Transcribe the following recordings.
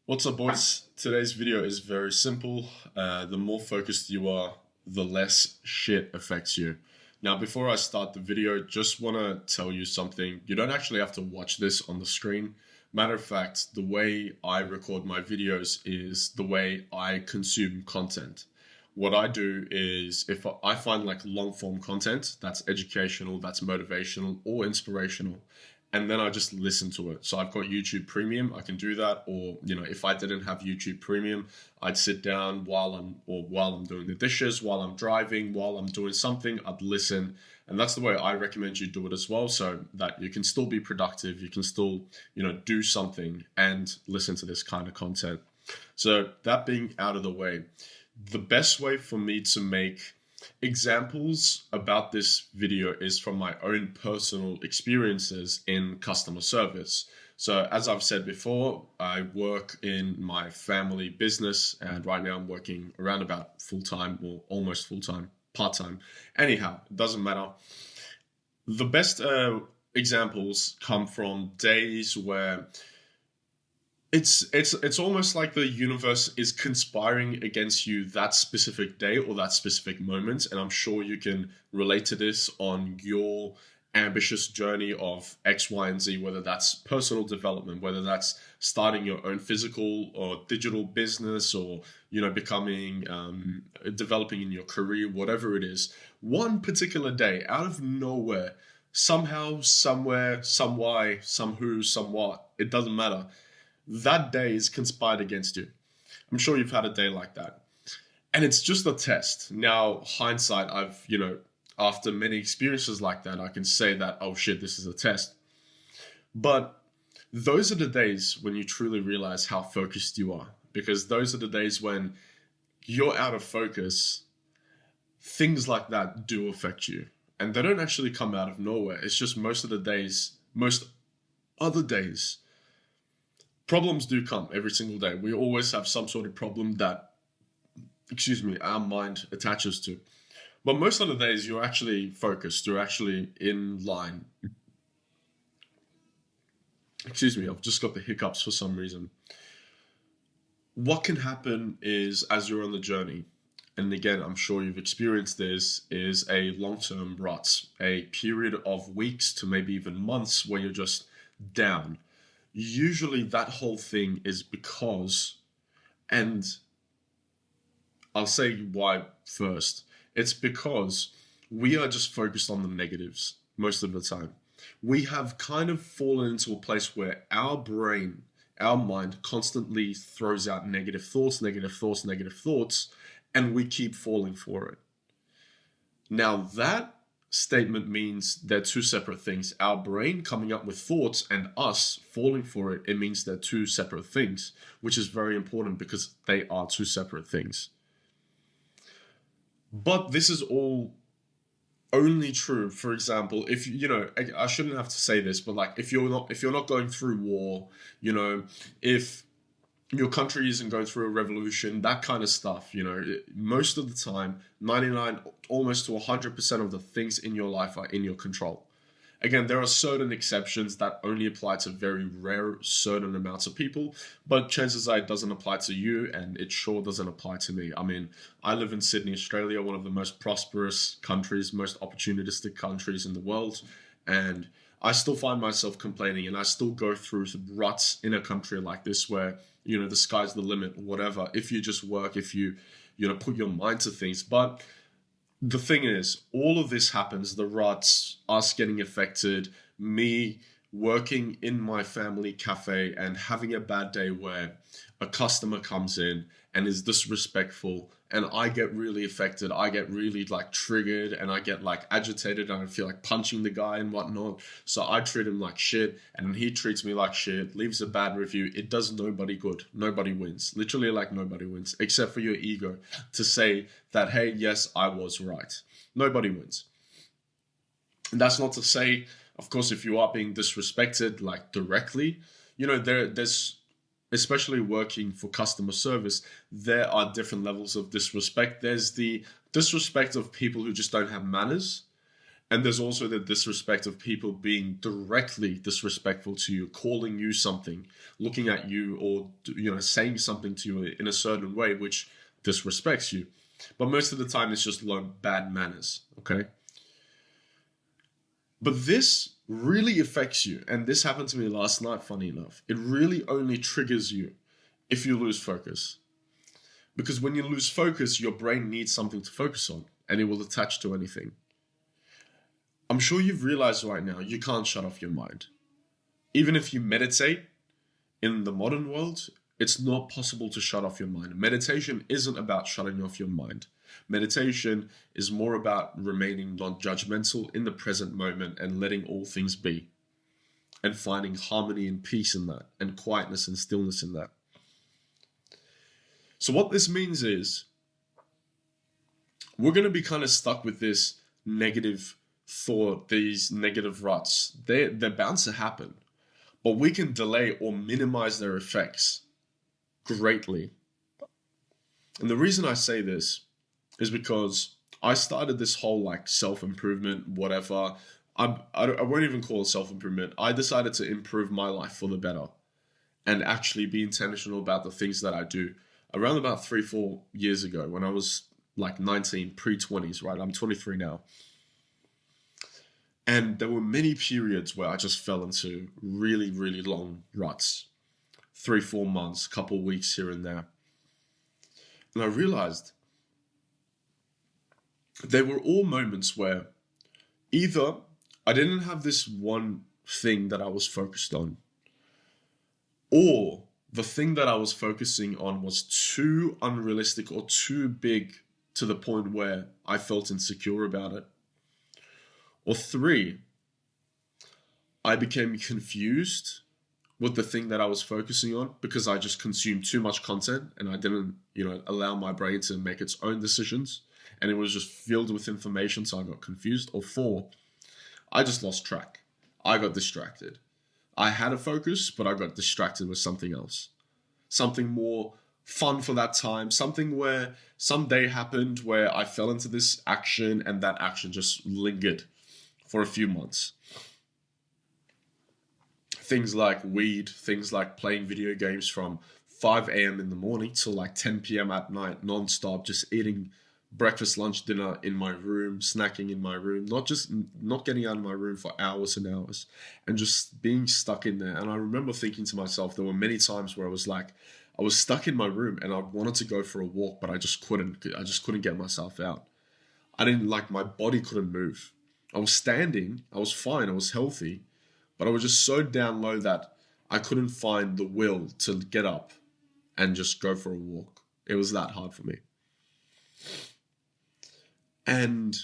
What's up, boys? Today's video is very simple. The more focused you are, the less shit affects you. Now, before I start the video, just want to tell you something. You don't actually have to watch this on the screen. Matter of fact, the way I record my videos is the way I consume content. What I do is if I find like long form content that's educational, that's motivational or inspirational, and then I just listen to it. So I've got YouTube Premium, I can do that. Or, if I didn't have YouTube Premium, I'd sit down while I'm doing the dishes, while I'm driving, while I'm doing something, I'd listen. And that's the way I recommend you do it as well, so that you can still be productive, you can still, do something and listen to this kind of content. So that being out of the way, the best way for me to make examples about this video is from my own personal experiences in customer service. So as I've said before, I work in my family business, and right now I'm working around about full-time or almost full-time, part-time. Anyhow, it doesn't matter. The best examples come from days where it's almost like the universe is conspiring against you that specific day or that specific moment. And I'm sure you can relate to this on your ambitious journey of X, Y, and Z, whether that's personal development, whether that's starting your own physical or digital business, or, becoming, developing in your career, whatever it is. One particular day, out of nowhere, somehow, somewhere, some why, some who, some what, it doesn't matter, that day is conspired against you. I'm sure you've had a day like that. And it's just a test. Now, hindsight, after many experiences like that, I can say that, oh shit, this is a test. But those are the days when you truly realize how focused you are. Because those are the days when you're out of focus, things like that do affect you. And they don't actually come out of nowhere. It's just most other days, problems do come every single day. We always have some sort of problem that, our mind attaches to. But most of the days, you're actually focused. You're actually in line. I've just got the hiccups for some reason. What can happen is, as you're on the journey, and again, I'm sure you've experienced this, is a long-term rut, a period of weeks to maybe even months where you're just down. Usually that whole thing is because, and I'll say why first, it's because we are just focused on the negatives most of the time. We have kind of fallen into a place where our brain, our mind constantly throws out negative thoughts, and we keep falling for it. Now that statement means they're two separate things. Our brain coming up with thoughts and us falling for it, it means they're two separate things, which is very important because they are two separate things. But this is all only true, for example, if I shouldn't have to say this, but like if you're not going through war, if your country isn't going through a revolution, that kind of stuff, most of the time, 99, almost to 100% of the things in your life are in your control. Again, there are certain exceptions that only apply to very rare, certain amounts of people, but chances are it doesn't apply to you, and it sure doesn't apply to me. I mean, I live in Sydney, Australia, one of the most prosperous countries, most opportunistic countries in the world, and I still find myself complaining, and I still go through ruts in a country like this where, the sky's the limit or whatever, if you just work, if you, put your mind to things. But the thing is, all of this happens, the ruts, us getting affected, me working in my family cafe and having a bad day where a customer comes in and is disrespectful, and I get really affected, I get really triggered, and I get agitated, and I feel like punching the guy and whatnot. So I treat him like shit, and he treats me like shit, leaves a bad review. It does nobody good. Nobody wins. Literally, nobody wins, except for your ego to say that, hey, yes, I was right. Nobody wins. And that's not to say, of course, if you are being disrespected directly, there's, especially working for customer service, there are different levels of disrespect. There's the disrespect of people who just don't have manners. And there's also the disrespect of people being directly disrespectful to you, calling you something, looking at you, or saying something to you in a certain way which disrespects you. But most of the time, it's just bad manners. Okay. But this really affects you, and this happened to me last night. Funny enough, it really only triggers you if you lose focus. Because when you lose focus, your brain needs something to focus on, and it will attach to anything. I'm sure you've realized right now you can't shut off your mind. Even if you meditate in the modern world, it's not possible to shut off your mind. Meditation isn't about shutting off your mind. Meditation is more about remaining non-judgmental in the present moment and letting all things be, and finding harmony and peace in that, and quietness and stillness in that. So what this means is we're going to be kind of stuck with this negative thought, these negative ruts. They're bound to happen, but we can delay or minimize their effects greatly. And the reason I say this is because I started this whole self-improvement, whatever. I won't even call it self-improvement. I decided to improve my life for the better and actually be intentional about the things that I do around about 3-4 years ago when I was 19, pre-20s, right? I'm 23 now. And there were many periods where I just fell into really, really long ruts. 3-4 months, couple weeks here and there. And I realized they were all moments where either I didn't have this one thing that I was focused on, or the thing that I was focusing on was too unrealistic or too big to the point where I felt insecure about it. Or 3, I became confused with the thing that I was focusing on because I just consumed too much content and I didn't, allow my brain to make its own decisions, and it was just filled with information, so I got confused. Or 4, I just lost track. I got distracted. I had a focus, but I got distracted with something else. Something more fun for that time, something where some day happened where I fell into this action and that action just lingered for a few months. Things like weed, things like playing video games from 5 a.m. in the morning till 10 p.m. at night, non-stop, just eating breakfast, lunch, dinner in my room, snacking in my room, not getting out of my room for hours and hours, and just being stuck in there. And I remember thinking to myself, there were many times where I was stuck in my room and I wanted to go for a walk, but I just couldn't get myself out. My body couldn't move. I was standing, I was fine, I was healthy, but I was just so down low that I couldn't find the will to get up and just go for a walk. It was that hard for me. And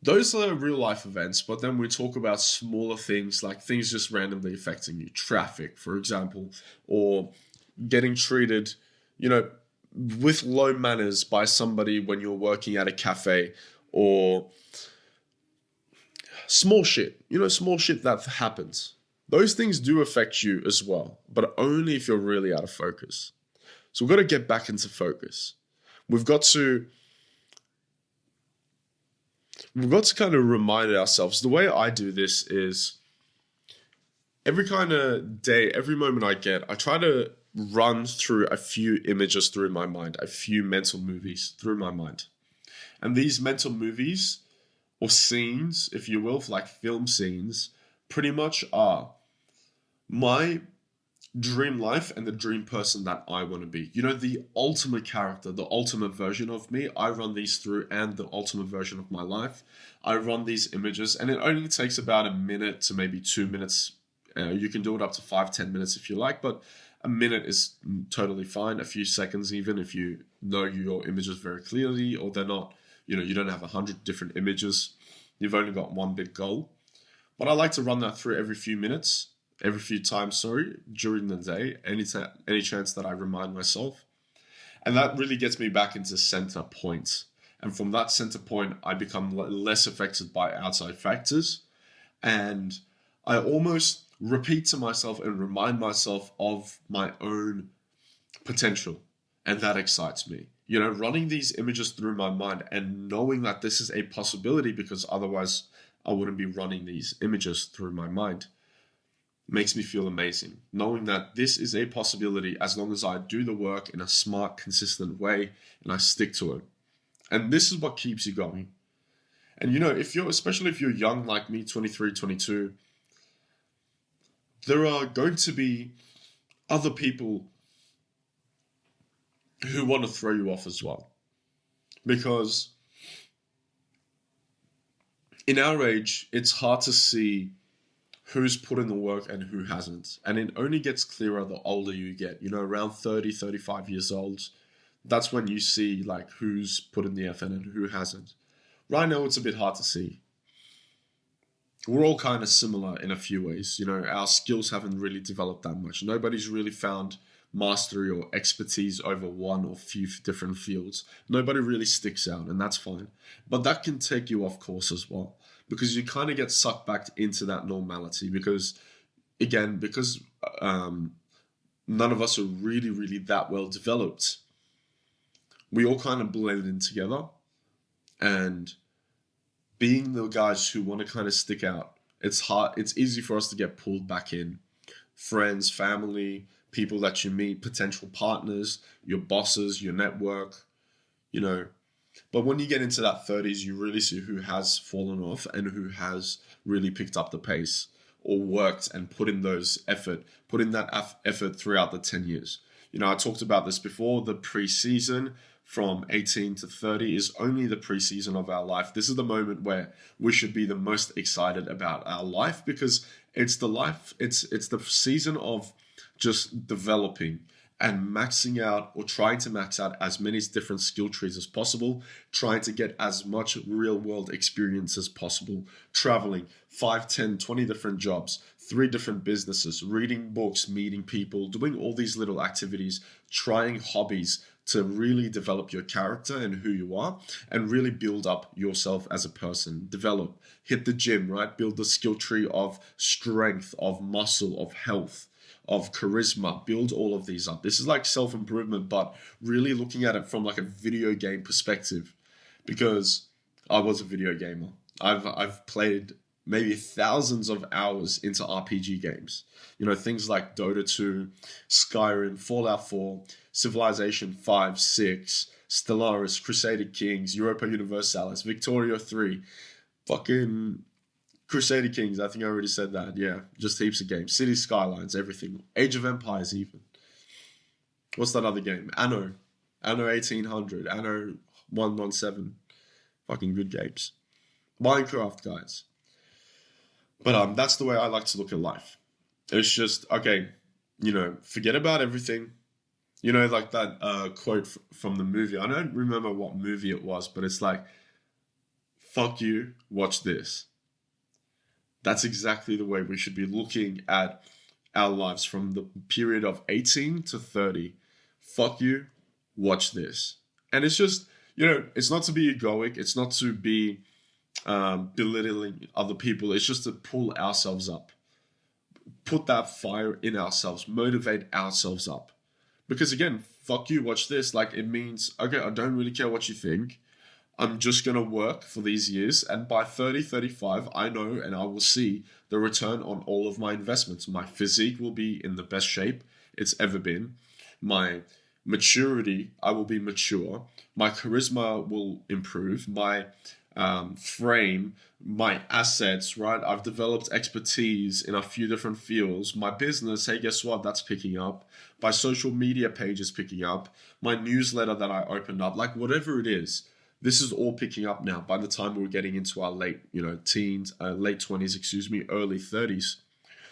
those are real life events, but then we talk about smaller things, like things just randomly affecting you. Traffic, for example, or getting treated, with low manners by somebody when you're working at a cafe, or small shit that happens. Those things do affect you as well, but only if you're really out of focus. So we've got to get back into focus. We've got to kind of remind ourselves. The way I do this is every kind of day, every moment I get, I try to run through a few images through my mind, a few mental movies through my mind. And these mental movies or scenes, if you will, like film scenes, pretty much are my dream life and the dream person that I want to be. The ultimate character, the ultimate version of me. I run these through, and the ultimate version of my life. I run these images, and it only takes about a minute to maybe 2 minutes. You can do it up to 5-10 minutes if you like, but a minute is totally fine. A few seconds, even if you know your images very clearly, or they're not, you don't have 100 different images. You've only got one big goal. But I like to run that through every few times, during the day, any chance that I remind myself. And that really gets me back into center point. And from that center point, I become less affected by outside factors. And I almost repeat to myself and remind myself of my own potential. And that excites me. running these images through my mind and knowing that this is a possibility, because otherwise I wouldn't be running these images through my mind, makes me feel amazing. Knowing that this is a possibility as long as I do the work in a smart, consistent way and I stick to it. And this is what keeps you going. And especially if you're young like me, 23, 22, there are going to be other people who want to throw you off as well. Because in our age, it's hard to see who's put in the work and who hasn't. And it only gets clearer the older you get. Around 30, 35 years old, that's when you see like who's put in the effort and who hasn't. Right now, it's a bit hard to see. We're all kind of similar in a few ways. Our skills haven't really developed that much. Nobody's really found mastery or expertise over one or few different fields. Nobody really sticks out, and that's fine. But that can take you off course as well, because you kind of get sucked back into that normality. Because none of us are really, really that well developed. We all kind of blend in together, and being the guys who want to kind of stick out, it's hard. It's easy for us to get pulled back in. Friends, family, people that you meet, potential partners, your bosses, your network, But when you get into that 30s, you really see who has fallen off and who has really picked up the pace or worked and put in that effort throughout the 10 years. I talked about this before. The pre-season from 18 to 30 is only the pre-season of our life. This is the moment where we should be the most excited about our life, because it's the season of just developing and maxing out, or trying to max out as many different skill trees as possible, trying to get as much real world experience as possible, traveling 5, 10, 20 different jobs, 3 different businesses, reading books, meeting people, doing all these little activities, trying hobbies to really develop your character and who you are, and really build up yourself as a person. Hit the gym, right? Build the skill tree of strength, of muscle, of health, of charisma. Build all of these up. This is like self-improvement, but really looking at it from like a video game perspective, because I was a video gamer. I've played maybe thousands of hours into RPG games. Things like Dota 2, Skyrim, Fallout 4, Civilization 5, 6, Stellaris, Crusader Kings, Europa Universalis, Victoria 3, fucking Crusader Kings, I think I already said that. Yeah, just heaps of games. City Skylines, everything. Age of Empires even. What's that other game? Anno 1800, Anno 117. Fucking good games. Minecraft, guys. But that's the way I like to look at life. It's just, okay, forget about everything. Like that quote from the movie. I don't remember what movie it was, but it's like, fuck you, watch this. That's exactly the way we should be looking at our lives from the period of 18 to 30. Fuck you, watch this. And it's just, it's not to be egoic. It's not to be belittling other people. It's just to pull ourselves up. Put that fire in ourselves. Motivate ourselves up. Because again, fuck you, watch this. Like, it means, okay, I don't really care what you think. I'm just going to work for these years, and by 30, 35, I know and I will see the return on all of my investments. My physique will be in the best shape it's ever been. My maturity, I will be mature. My charisma will improve. My frame, my assets, right? I've developed expertise in a few different fields. My business, hey, guess what? That's picking up. My social media page is picking up. My newsletter that I opened up, like whatever it is, this is all picking up now by the time we're getting into our late 20s, early 30s.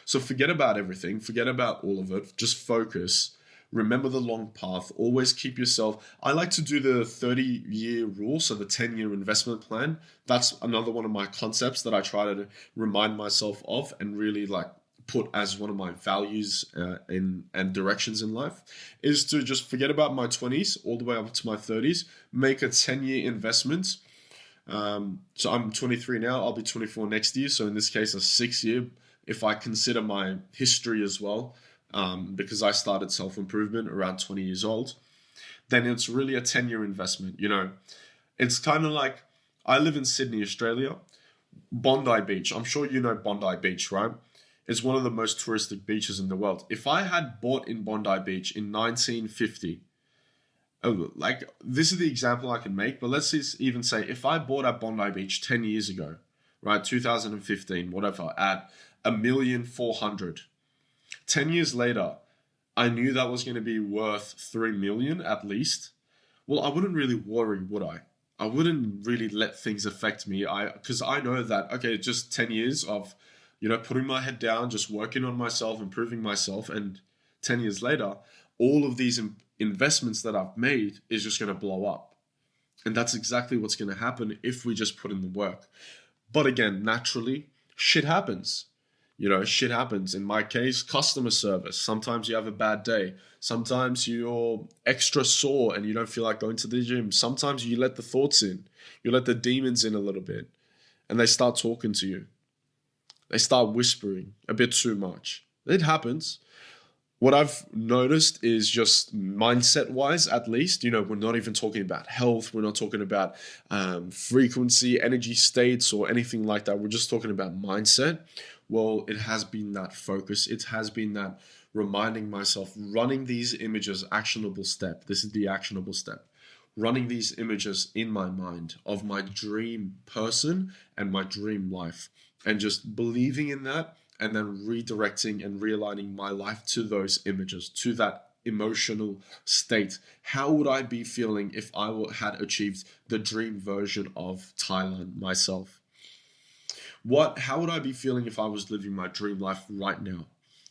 So forget about everything. Forget about all of it. Just focus. Remember the long path. Always keep yourself. I like to do the 30-year rule, so the 10-year investment plan. That's another one of my concepts that I try to remind myself of and really like put as one of my values and directions in life, is to just forget about my 20s all the way up to my 30s, make a 10-year investment. So I'm 23 now, I'll be 24 next year. So in this case, a 6-year, if I consider my history as well, because I started self-improvement around 20 years old. then it's really a 10-year investment. It's kind of like, I live in Sydney, Australia. Bondi Beach. I'm sure you know Bondi Beach, right? It's one of the most touristic beaches in the world. If I had bought in Bondi Beach in 1950, like, this is the example I can make, but let's just even say if I bought at Bondi Beach 10 years ago, right, 2015, whatever, at 1,400,000. 10 years later, I knew that was going to be worth 3 million at least. Well, I wouldn't really worry, would I? I wouldn't really let things affect me. Because I know that, okay, just 10 years of, putting my head down, just working on myself, improving myself, and 10 years later, all of these investments that I've made is just going to blow up. And that's exactly what's going to happen if we just put in the work. But again, naturally, shit happens. Shit happens. In my case, customer service. Sometimes you have a bad day. Sometimes you're extra sore and you don't feel like going to the gym. Sometimes you let the thoughts in. You let the demons in a little bit. And they start talking to you. They start whispering a bit too much. It happens. What I've noticed is just mindset-wise, at least, we're not even talking about health. We're not talking about frequency, energy states, or anything like that. We're just talking about mindset. Well, it has been that focus. It has been that reminding myself, running these images, actionable step. This is the actionable step. Running these images in my mind of my dream person and my dream life. And just believing in that, and then redirecting and realigning my life to those images, to that emotional state. How would I be feeling if I had achieved the dream version of Thailand myself? How would I be feeling if I was living my dream life right now?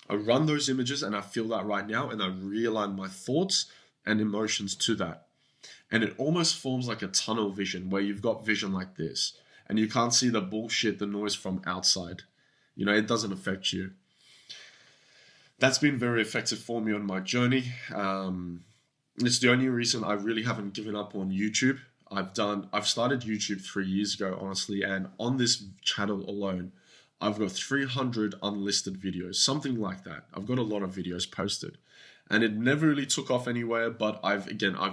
I run those images and I feel that right now, and I realign my thoughts and emotions to that. And it almost forms like a tunnel vision, where you've got vision like this and you can't see the bullshit, the noise from outside. It doesn't affect you. That's been very effective for me on my journey. It's the only reason I really haven't given up on YouTube. I've started YouTube 3 years ago, honestly, and on this channel alone, I've got 300 unlisted videos, something like that. I've got a lot of videos posted, and it never really took off anywhere, but I've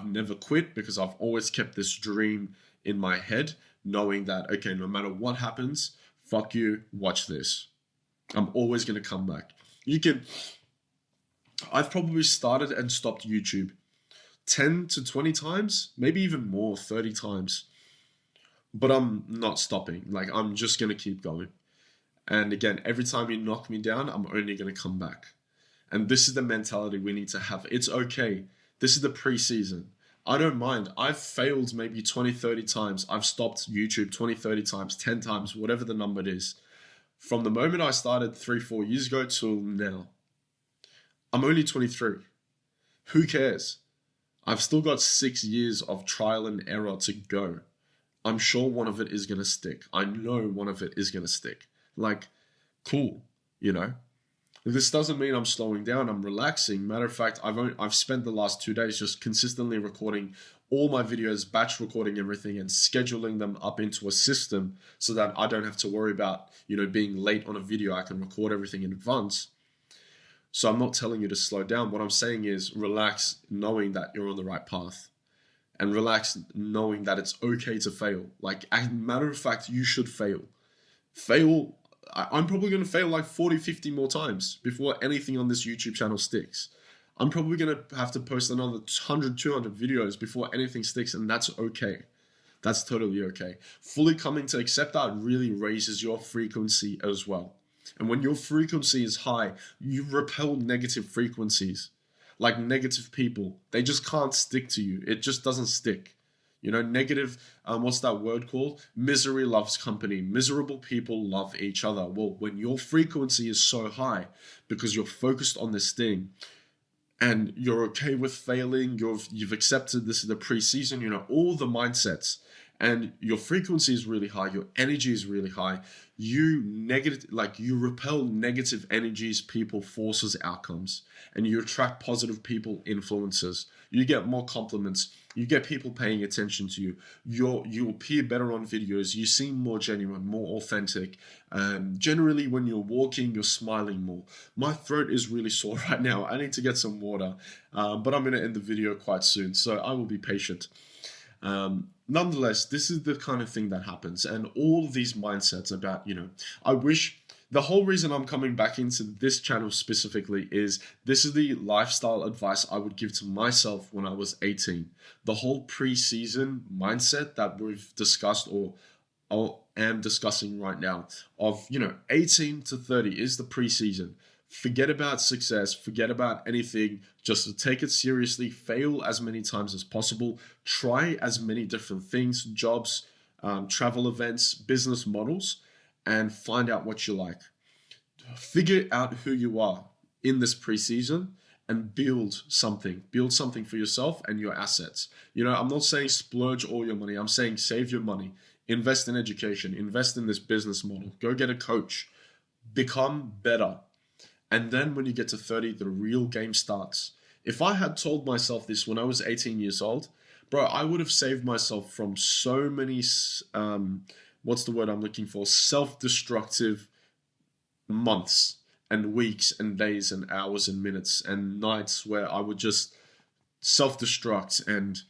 never quit, because I've always kept this dream in my head, knowing that, okay, no matter what happens, fuck you, watch this. I'm always going to come back. I've probably started and stopped YouTube 10 to 20 times, maybe even more, 30 times. But I'm not stopping. Like, I'm just going to keep going. And again, every time you knock me down, I'm only going to come back. And this is the mentality we need to have. It's okay. This is the pre-season. I don't mind. I've failed maybe 20, 30 times. I've stopped YouTube 20, 30 times, 10 times, whatever the number is. From the moment I started 3-4 years ago till now. I'm only 23. Who cares? I've still got 6 years of trial and error to go. I'm sure one of it is going to stick. I know one of it is going to stick. Like, cool, This doesn't mean I'm slowing down. I'm relaxing. Matter of fact, I've spent the last 2 days just consistently recording all my videos, batch recording everything, and scheduling them up into a system so that I don't have to worry about, being late on a video. I can record everything in advance. So I'm not telling you to slow down. What I'm saying is relax, knowing that you're on the right path. And relax, knowing that it's okay to fail. Like, as a matter of fact, you should fail. I'm probably going to fail like 40, 50 more times before anything on this YouTube channel sticks. I'm probably going to have to post another 100, 200 videos before anything sticks, and that's okay. That's totally okay. Fully coming to accept that really raises your frequency as well. And when your frequency is high, you repel negative frequencies. Like negative people. They just can't stick to you. It just doesn't stick. Negative, what's that word called? Misery loves company. Miserable people love each other. Well, when your frequency is so high, because you're focused on this thing, and you're okay with failing, you've accepted this is the pre-season, all the mindsets, and your frequency is really high, your energy is really high, you repel negative energies, people, forces, outcomes, and you attract positive people, influences. You get more compliments, you get people paying attention to you, you appear better on videos, you seem more genuine, more authentic. Generally, when you're walking, you're smiling more. My throat is really sore right now. I need to get some water, but I'm going to end the video quite soon, so I will be patient. Nonetheless, this is the kind of thing that happens, and all of these mindsets about, I wish, the whole reason I'm coming back into this channel specifically is this is the lifestyle advice I would give to myself when I was 18. The whole pre-season mindset that we've discussed or am discussing right now of, 18 to 30 is the pre-season. Forget about success, forget about anything, just take it seriously, fail as many times as possible, try as many different things, jobs, travel events, business models, and find out what you like. Figure out who you are in this preseason and build something for yourself and your assets. I'm not saying splurge all your money, I'm saying save your money, invest in education, invest in this business model, go get a coach, become better. And then when you get to 30, the real game starts. If I had told myself this when I was 18 years old, bro, I would have saved myself from so many, what's the word I'm looking for? Self-destructive months and weeks and days and hours and minutes and nights where I would just self-destruct and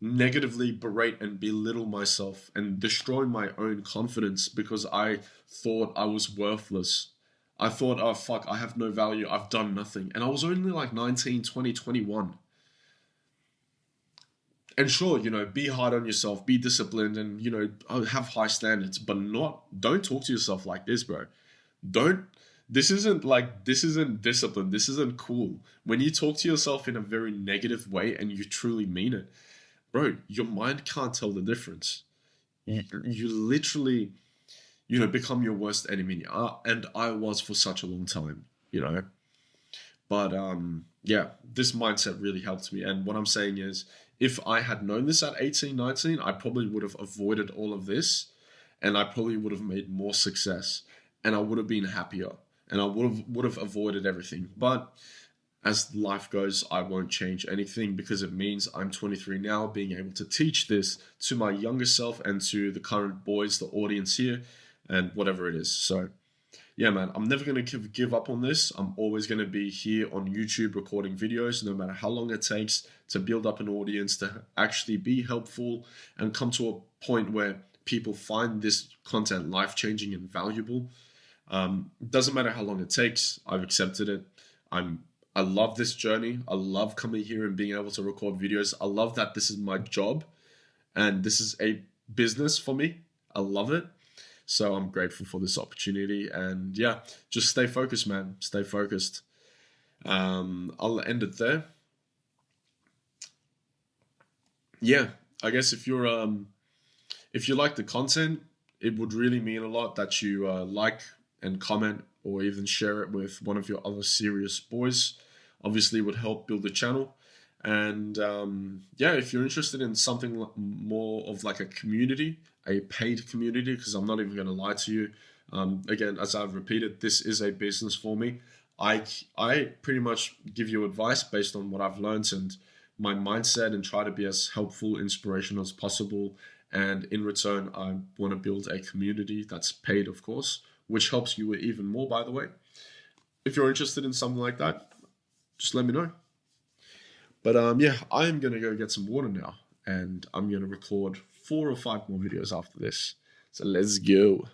negatively berate and belittle myself and destroy my own confidence because I thought I was worthless. I thought, oh, fuck, I have no value. I've done nothing. And I was only like 19, 20, 21. And sure, be hard on yourself, be disciplined, and, have high standards, but don't talk to yourself like this, bro. This isn't discipline. This isn't cool. When you talk to yourself in a very negative way and you truly mean it, bro, your mind can't tell the difference. You literally, become your worst enemy. And I was for such a long time, But yeah, this mindset really helped me. And what I'm saying is, if I had known this at 18, 19, I probably would have avoided all of this, and I probably would have made more success, and I would have been happier, and I would have avoided everything. But as life goes, I won't change anything because it means I'm 23 now, being able to teach this to my younger self and to the current boys, the audience here, and whatever it is. So yeah, man, I'm never going to give up on this. I'm always going to be here on YouTube recording videos, no matter how long it takes to build up an audience, to actually be helpful and come to a point where people find this content life-changing and valuable. Doesn't matter how long it takes. I've accepted it. I love this journey. I love coming here and being able to record videos. I love that this is my job and this is a business for me. I love it. So I'm grateful for this opportunity, and yeah, just stay focused, man. Stay focused. I'll end it there. Yeah, I guess if you like the content, it would really mean a lot that you like and comment or even share it with one of your other serious boys. Obviously, it would help build the channel. And yeah, if you're interested in something more of like a community, a paid community, because I'm not even going to lie to you. Again, as I've repeated, this is a business for me. I pretty much give you advice based on what I've learned and my mindset, and try to be as helpful, inspirational as possible. And in return, I want to build a community that's paid, of course, which helps you even more, by the way. If you're interested in something like that, just let me know. But yeah, I am going to go get some water now, and I'm going to record 4 or 5 more videos after this. So let's go.